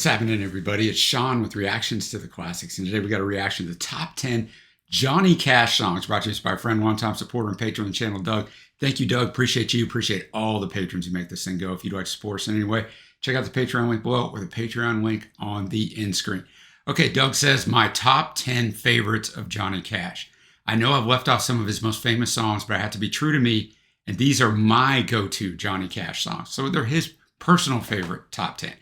What's happening, everybody? It's Sean with Reactions to the Classics, and today we got a reaction to the top 10 Johnny Cash songs, brought to us by a friend, longtime supporter and patron of the channel, Doug. Thank you, Doug. Appreciate you. Appreciate all the patrons who make this thing go. If you'd like to support us in any way, check out the Patreon link below or the Patreon link on the end screen. Okay, Doug says, my top 10 favorites of Johnny Cash. I know I've left off some of his most famous songs, but I have to be true to me, and these are my go-to Johnny Cash songs. So they're his personal favorite top 10.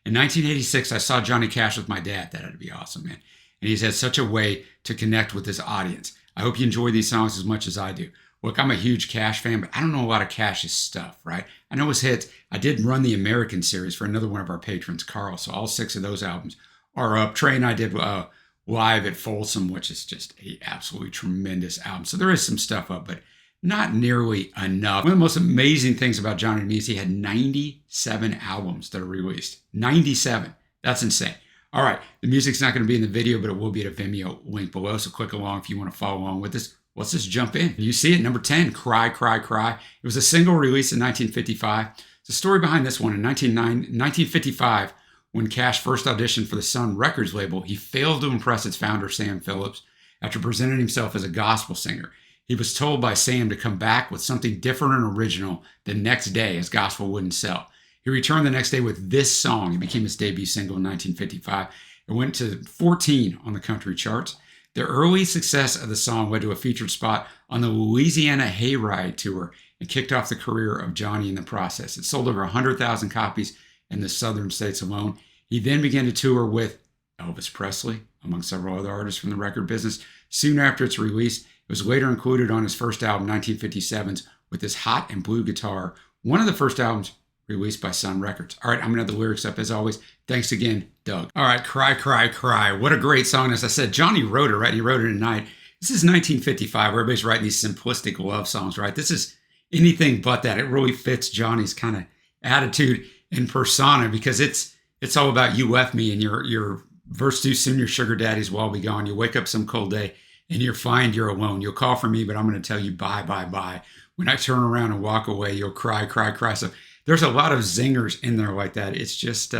In 1986, I saw Johnny Cash with my dad. That had to be awesome, man. And he's had such a way to connect with his audience. I hope you enjoy these songs as much as I do. Look, I'm a huge Cash fan, but I don't know a lot of Cash's stuff, right? I know his hits. I did run the American series for another one of our patrons, Carl. So all 6 of those albums are up. Trey and I did Live at Folsom, which is just a absolutely tremendous album. So there is some stuff up, but not nearly enough. One of the most amazing things about Johnny to me is he had 97 albums that are released. 97. That's insane. All right, the music's not going to be in the video, but it will be at a Vimeo link below, so click along if you want to follow along with us. Let's just jump in. You see it, number 10, Cry, Cry, Cry. It was a single released in 1955. The story behind this one, in 1955, when Cash first auditioned for the Sun Records label, he failed to impress its founder, Sam Phillips, after presenting himself as a gospel singer. He was told by Sam to come back with something different and original the next day, as gospel wouldn't sell. He returned the next day with this song. It became his debut single in 1955. It went to 14 on the country charts. The early success of the song led to a featured spot on the Louisiana Hayride tour and kicked off the career of Johnny in the process. It sold over 100,000 copies in the southern states alone. He then began to tour with Elvis Presley, among several other artists from the record business. Soon after its release, it was later included on his first album, 1957's, with his hot and blue guitar, one of the first albums released by Sun Records. All right, I'm going to have the lyrics up as always. Thanks again, Doug. All right, Cry, Cry, Cry. What a great song. As I said, Johnny wrote it, right? He wrote it at night. This is 1955, where everybody's writing these simplistic love songs, right? This is anything but that. It really fits Johnny's kind of attitude and persona, because it's all about you left me, and your verse 2, soon your sugar daddy's will be gone. You wake up some cold day and you'll find you're alone. You'll call for me, but I'm going to tell you bye, bye, bye. When I turn around and walk away, you'll cry, cry, cry. So there's a lot of zingers in there like that. It's just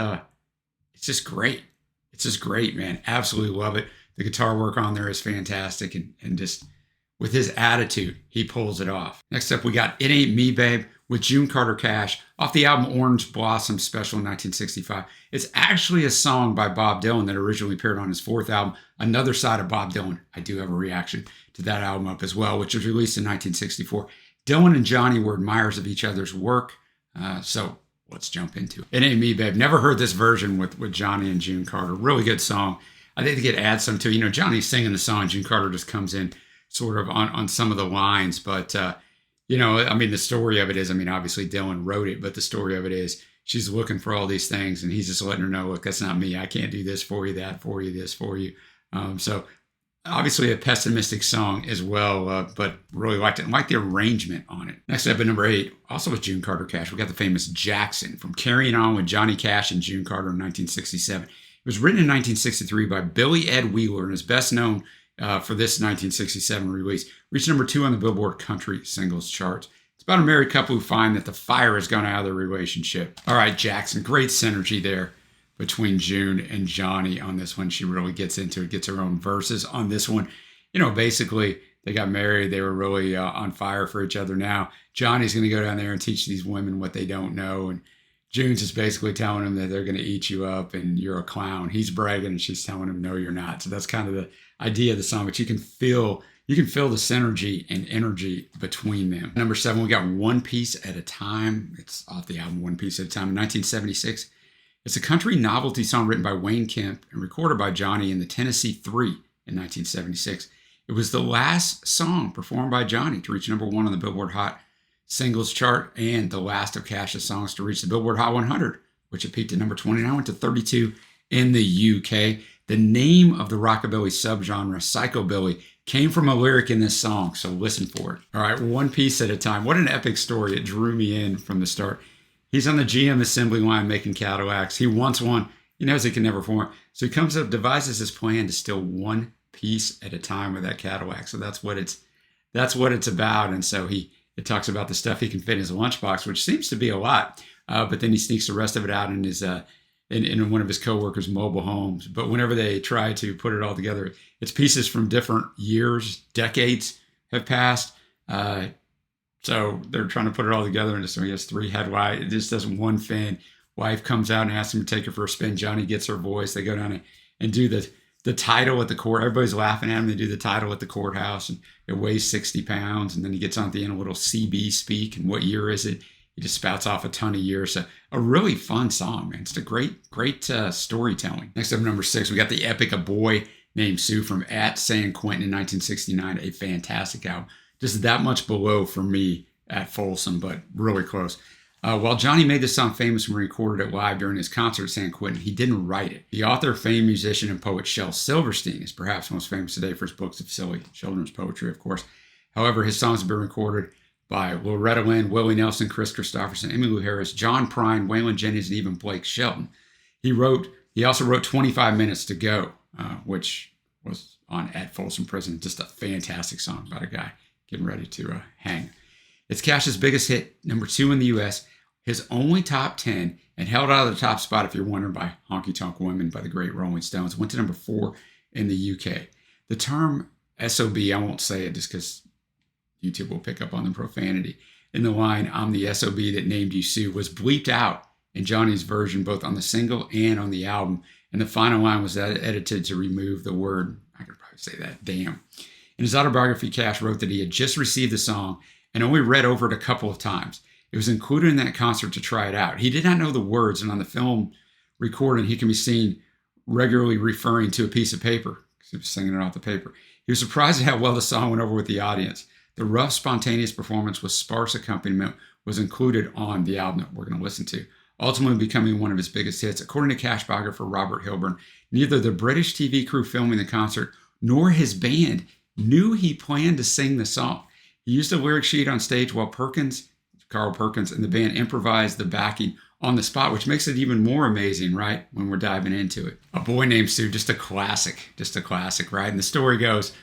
great. It's just great, man. Absolutely love it. The guitar work on there is fantastic, and just with his attitude, he pulls it off. Next up, we got It Ain't Me, Babe, with June Carter Cash, off the album Orange Blossom Special in 1965. It's actually a song by Bob Dylan that originally appeared on his 4th album, Another Side of Bob Dylan. I do have a reaction to that album up as well, which was released in 1964. Dylan and Johnny were admirers of each other's work, so let's jump into it. It Ain't Me, Babe. Never heard this version with Johnny and June Carter. Really good song. I think they could add some to it. You know, Johnny's singing the song, June Carter just comes in sort of on some of the lines, but you know, I mean, the story of it is, I mean, obviously Dylan wrote it, but the story of it is she's looking for all these things, and he's just letting her know, look, that's not me. I can't do this for you, that for you, this for you. So obviously a pessimistic song as well, but really liked it and liked the arrangement on it. Next up at number 8, also with June Carter Cash, we got the famous Jackson from Carrying On with Johnny Cash and June Carter in 1967. It was written in 1963 by Billy Ed Wheeler and is best known for this 1967 release. Reached number 2 on the Billboard Country Singles charts. It's about a married couple who find that the fire has gone out of their relationship. All right, Jackson, great synergy there between June and Johnny on this one. She really gets into it, gets her own verses on this one. You know, basically, they got married. They were really on fire for each other. Now, Johnny's going to go down there and teach these women what they don't know, and June's just basically telling him that they're going to eat you up and you're a clown. He's bragging and she's telling him, no, you're not. So that's kind of the idea of the song, but you can feel the synergy and energy between them. Number 7, we got One Piece at a Time. It's off the album One Piece at a Time in 1976. It's a country novelty song written by Wayne Kemp and recorded by Johnny in the Tennessee 3 in 1976. It was the last song performed by Johnny to reach number 1 on the Billboard Hot Singles chart, and the last of Cash's songs to reach the Billboard Hot 100, which it peaked at number 29, went to 32 in the UK. The name of the rockabilly subgenre, psychobilly, came from a lyric in this song, so listen for it. All right, One Piece at a Time. What an epic story. It drew me in from the start. He's on the GM assembly line making Cadillacs. He wants one. He knows he can never form it. So he comes up, devises his plan to steal one piece at a time with that Cadillac. So that's what it's about. And so it talks about the stuff he can fit in his lunchbox, which seems to be a lot. But then he sneaks the rest of it out in his in one of his coworkers' mobile homes. But whenever they try to put it all together, it's pieces from different years, decades have passed. So they're trying to put it all together into, so he has three head wife. It just doesn't one fan. Wife comes out and asks him to take her for a spin. Johnny gets her voice. They go down and do the title at the court. Everybody's laughing at him. They do the title at the courthouse, and it weighs 60 pounds. And then he gets on at the end a little CB speak. And what year is it? He just spouts off a ton of years. So a really fun song, man. It's a great storytelling. Next up, number 6, we got the epic A Boy Named Sue from At San Quentin in 1969. A fantastic album. Just that much below for me at Folsom, but really close. While Johnny made this song famous when he recorded it live during his concert at San Quentin, he didn't write it. The author, famed musician, and poet Shel Silverstein is perhaps most famous today for his books of silly children's poetry, of course. However, his songs have been recorded by Loretta Lynn, Willie Nelson, Chris Christopherson, Emmylou Harris, John Prine, Waylon Jennings, and even Blake Shelton. He also wrote 25 Minutes to Go, which was on At Folsom Prison. Just a fantastic song about a guy getting ready to hang. It's Cash's biggest hit, number 2 in the U.S., his only top 10, and held out of the top spot, if you're wondering, by Honky Tonk Women by the great Rolling Stones. Went to number 4 in the UK. The term SOB, I won't say it just because YouTube will pick up on the profanity. In the line, I'm the SOB that named you Sue, was bleeped out in Johnny's version, both on the single and on the album. And the final line was edited to remove the word, I could probably say that, damn. In his autobiography, Cash wrote that he had just received the song and only read over it a couple of times. It was included in that concert to try it out. He did not know the words, and on the film recording, he can be seen regularly referring to a piece of paper because he was singing it off the paper. He was surprised at how well the song went over with the audience. The rough, spontaneous performance with sparse accompaniment was included on the album that we're going to listen to, ultimately becoming one of his biggest hits. According to Cash biographer Robert Hilburn, neither the British TV crew filming the concert nor his band knew he planned to sing the song. He used a lyric sheet on stage while Carl Perkins, and the band improvised the backing on the spot, which makes it even more amazing, right, when we're diving into it. A Boy Named Sue, just a classic, right? And the story goes,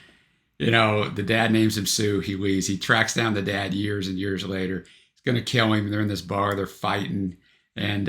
the dad names him Sue. He leaves. He tracks down the dad years and years later. He's going to kill him. They're in this bar. They're fighting. And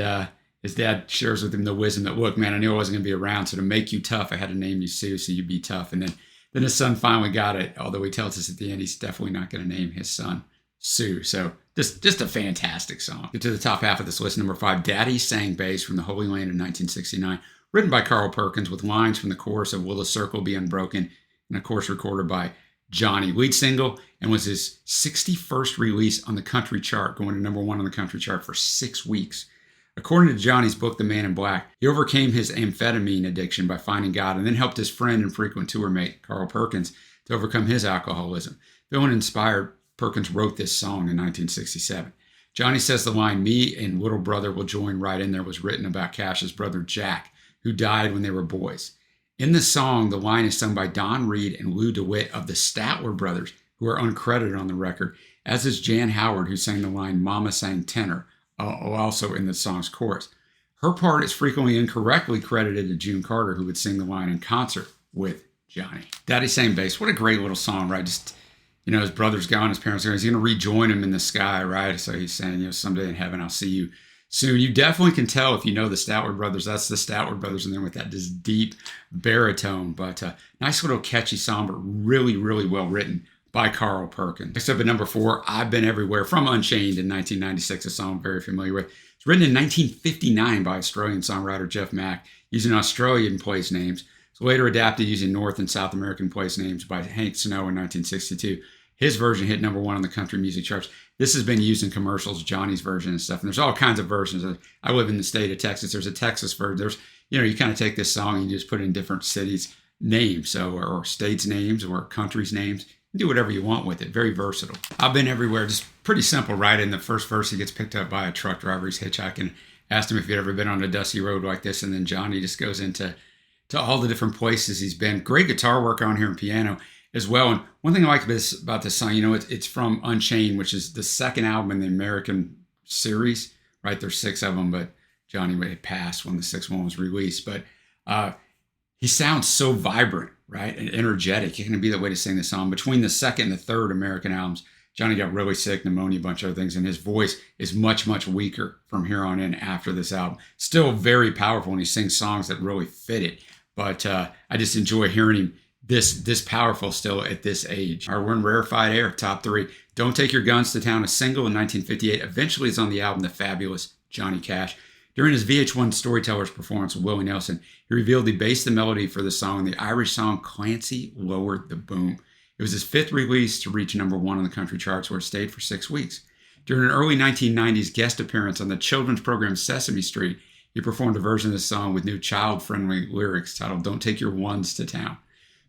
his dad shares with him the wisdom that, look, man, I knew I wasn't going to be around, so to make you tough, I had to name you Sue so you'd be tough. And then his son finally got it, although he tells us at the end he's definitely not going to name his son Sue. So just a fantastic song. Get to the top half of this list. Number 5, Daddy Sang Bass from the Holy Land in 1969, written by Carl Perkins with lines from the chorus of Will the Circle Be Unbroken, and of course recorded by Johnny. Lead single, and was his 61st release on the country chart, going to number 1 on the country chart for 6 weeks. According to Johnny's book, The Man in Black, he overcame his amphetamine addiction by finding God, and then helped his friend and frequent tour mate, Carl Perkins, to overcome his alcoholism. Feeling inspired, Perkins wrote this song in 1967. Johnny says the line, "Me and little brother will join right in there," was written about Cash's brother Jack, who died when they were boys. In the song, the line is sung by Don Reed and Lou DeWitt of the Statler Brothers, who are uncredited on the record, as is Jan Howard, who sang the line "Mama Sang Tenor," also in the song's chorus. Her part is frequently incorrectly credited to June Carter, who would sing the line in concert with Johnny. Daddy Sang Bass, what a great little song, right? Just, his brother's gone, his parents are gone. He's going to rejoin him in the sky, right? So he's saying, someday in heaven, I'll see you soon. You definitely can tell if you know the Statler Brothers. That's the Statler Brothers, and then with that just deep baritone. But nice little catchy song, but really, really well written by Carl Perkins. Next up at number 4, I've Been Everywhere from Unchained in 1996, a song I'm very familiar with. It's written in 1959 by Australian songwriter Jeff Mack using Australian place names. It's later adapted using North and South American place names by Hank Snow in 1962. His version hit number 1 on the country music charts. This has been used in commercials, Johnny's version and stuff. And there's all kinds of versions. I live in the state of Texas. There's a Texas version. There's, you kind of take this song and you just put it in different cities' names, or states' names, or countries' names. Do whatever you want with it. Very versatile. I've Been Everywhere. Just pretty simple, right? In the first verse, he gets picked up by a truck driver. He's hitchhiking. Asked him if he'd ever been on a dusty road like this. And then Johnny just goes into all the different places he's been. Great guitar work on here and piano as well. And one thing I like about this song, it's from Unchained, which is the second album in the American series, right? There's 6 of them, but Johnny had passed when the 6th one was released. But he sounds so vibrant, right? And energetic. It can be the way to sing the song. Between the second and the third American albums, Johnny got really sick, pneumonia, a bunch of other things, and his voice is much, much weaker from here on in after this album. Still very powerful, and he sings songs that really fit it. But I just enjoy hearing him this powerful still at this age. All right, we're in rarefied air, top 3. Don't Take Your Guns to Town, a single in 1958. Eventually is on the album The Fabulous Johnny Cash. During his VH1 Storytellers performance with Willie Nelson, he revealed he based the melody for the song on the Irish song Clancy Lowered the Boom. It was his 5th release to reach #1 on the country charts, where it stayed for 6 weeks. During an early 1990s guest appearance on the children's program Sesame Street, he performed a version of the song with new child-friendly lyrics titled Don't Take Your Ones to Town.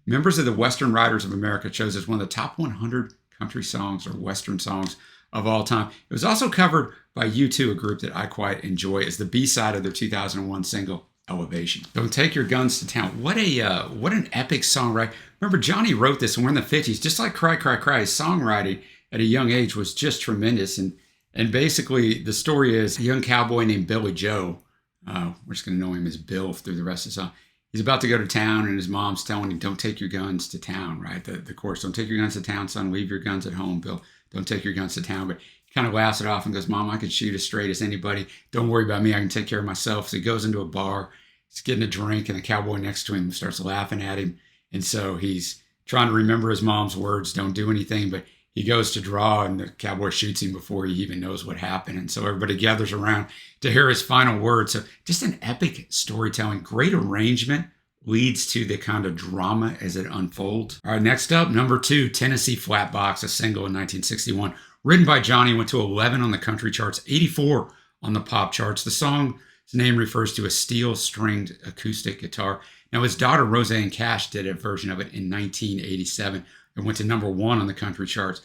Members of the Western Writers of America chose it as one of the top 100 country songs or Western songs of all time. It was also covered by U2, a group that I quite enjoy, as the B-side of their 2001 single, Elevation. Don't Take Your Guns to Town. What an epic song, right? Remember, Johnny wrote this, and we're in the 50s, just like Cry, Cry, Cry. His songwriting at a young age was just tremendous. And basically, the story is a young cowboy named Billy Joe, we're just going to know him as Bill through the rest of the song. He's about to go to town, and his mom's telling him, don't take your guns to town, right? The chorus, don't take your guns to town, son. Leave your guns at home, Bill. Don't take your guns to town. But he kind of laughs it off and goes, Mom, I could shoot as straight as anybody. Don't worry about me. I can take care of myself. So he goes into a bar. He's getting a drink, and the cowboy next to him starts laughing at him. And so he's trying to remember his mom's words, don't do anything. But he goes to draw, and the cowboy shoots him before he even knows what happened. And so everybody gathers around to hear his final words. So just an epic storytelling, great arrangement, leads to the kind of drama as it unfolds. All right, next up, #2, Tennessee Flatbox, a single in 1961. Written by Johnny, went to 11 on the country charts, 84 on the pop charts. The song's name refers to a steel-stringed acoustic guitar. Now, his daughter, Roseanne Cash, did a version of it in 1987. It went to #1 on the country charts.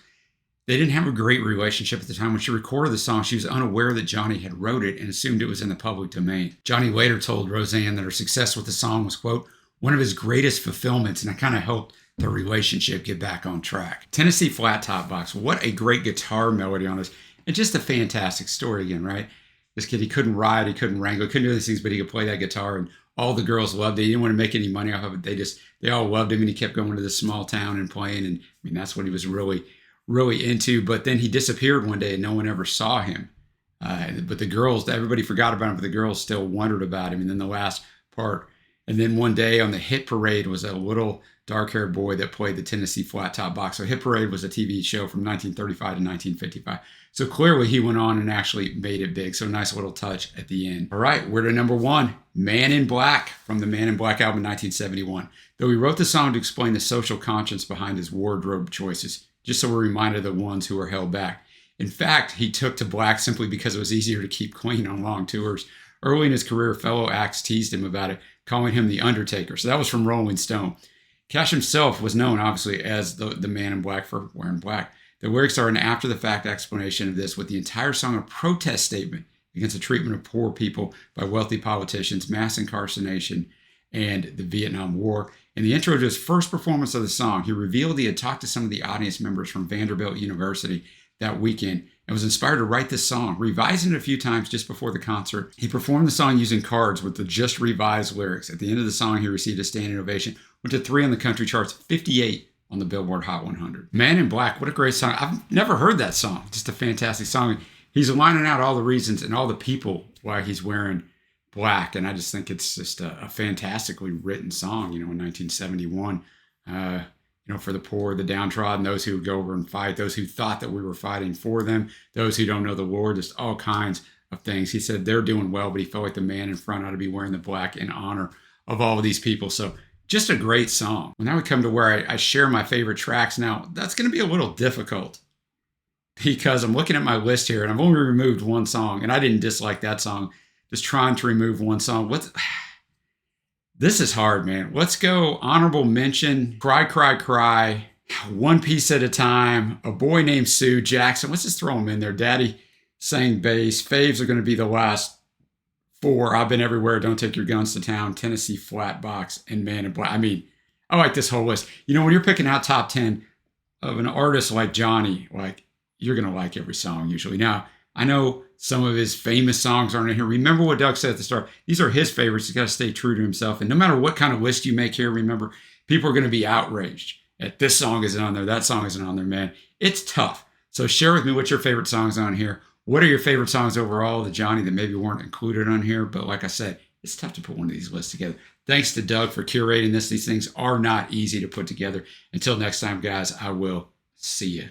They didn't have a great relationship at the time. When she recorded the song, she was unaware that Johnny had wrote it and assumed it was in the public domain. Johnny later told Roseanne that her success with the song was, quote, one of his greatest fulfillments, and I kind of helped the relationship get back on track. Tennessee Flat Top Box, what a great guitar melody on this. And just a fantastic story again, right? This kid, he couldn't ride, he couldn't wrangle, he couldn't do these things, but he could play that guitar, and all the girls loved it. He didn't want to make any money off of it. They all loved him, and he kept going to this small town and playing, and I mean, that's what he was really into. But then he disappeared one day and no one ever saw him. But the girls, everybody forgot about him, but the girls still wondered about him. And then the last part, and then one day on the Hit Parade was a little dark-haired boy that played the Tennessee Flat Top Box. So Hit Parade was a TV show from 1935 to 1955. So clearly he went on and actually made it big. So nice little touch at the end. All right, we're to #1, Man in Black, from the Man in Black album in 1971. Though he wrote the song to explain the social conscience behind his wardrobe choices, just so we're reminded of the ones who were held back. In fact, he took to black simply because it was easier to keep clean on long tours. Early in his career, fellow acts teased him about it, calling him the Undertaker. So that was from Rolling Stone. Cash himself was known, obviously, as the Man in Black for wearing black. The lyrics are an after-the-fact explanation of this, with the entire song a protest statement against the treatment of poor people by wealthy politicians, mass incarceration, and the Vietnam War. In the intro to his first performance of the song, he revealed he had talked to some of the audience members from Vanderbilt University that weekend and was inspired to write this song, revising it a few times just before the concert. He performed the song using cards with the just revised lyrics. At the end of the song, he received a standing ovation, went to 3 on the country charts, 58 on the Billboard Hot 100. Man in Black, what a great song. I've never heard that song. Just a fantastic song. He's lining out all the reasons and all the people why he's wearing black, and I just think it's just a fantastically written song, in 1971, for the poor, the downtrodden, those who would go over and fight, those who thought that we were fighting for them, those who don't know the Lord, just all kinds of things. He said they're doing well, but he felt like the man in front ought to be wearing the black in honor of all of these people. So just a great song. Well, now we come to where I share my favorite tracks. Now, that's going to be a little difficult because I'm looking at my list here, and I've only removed one song, and I didn't dislike that song. Just trying to remove one song. This is hard, man. Let's go honorable mention, Cry, Cry, Cry, One Piece at a Time, A Boy Named Sue, Jackson. Let's just throw them in there. Daddy sang bass. Faves are going to be the last 4. I've Been Everywhere, Don't Take Your Guns to Town, Tennessee Flatbox, and Man in Black. I mean, I like this whole list. When you're picking out top 10 of an artist like Johnny, you're going to like every song usually. Now, I know some of his famous songs aren't in here. Remember what Doug said at the start. These are his favorites. He's got to stay true to himself. And no matter what kind of list you make here, people are going to be outraged that this song isn't on there, that song isn't on there, man. It's tough. So share with me what's your favorite songs on here. What are your favorite songs overall, the Johnny, that maybe weren't included on here? But like I said, it's tough to put one of these lists together. Thanks to Doug for curating this. These things are not easy to put together. Until next time, guys, I will see you.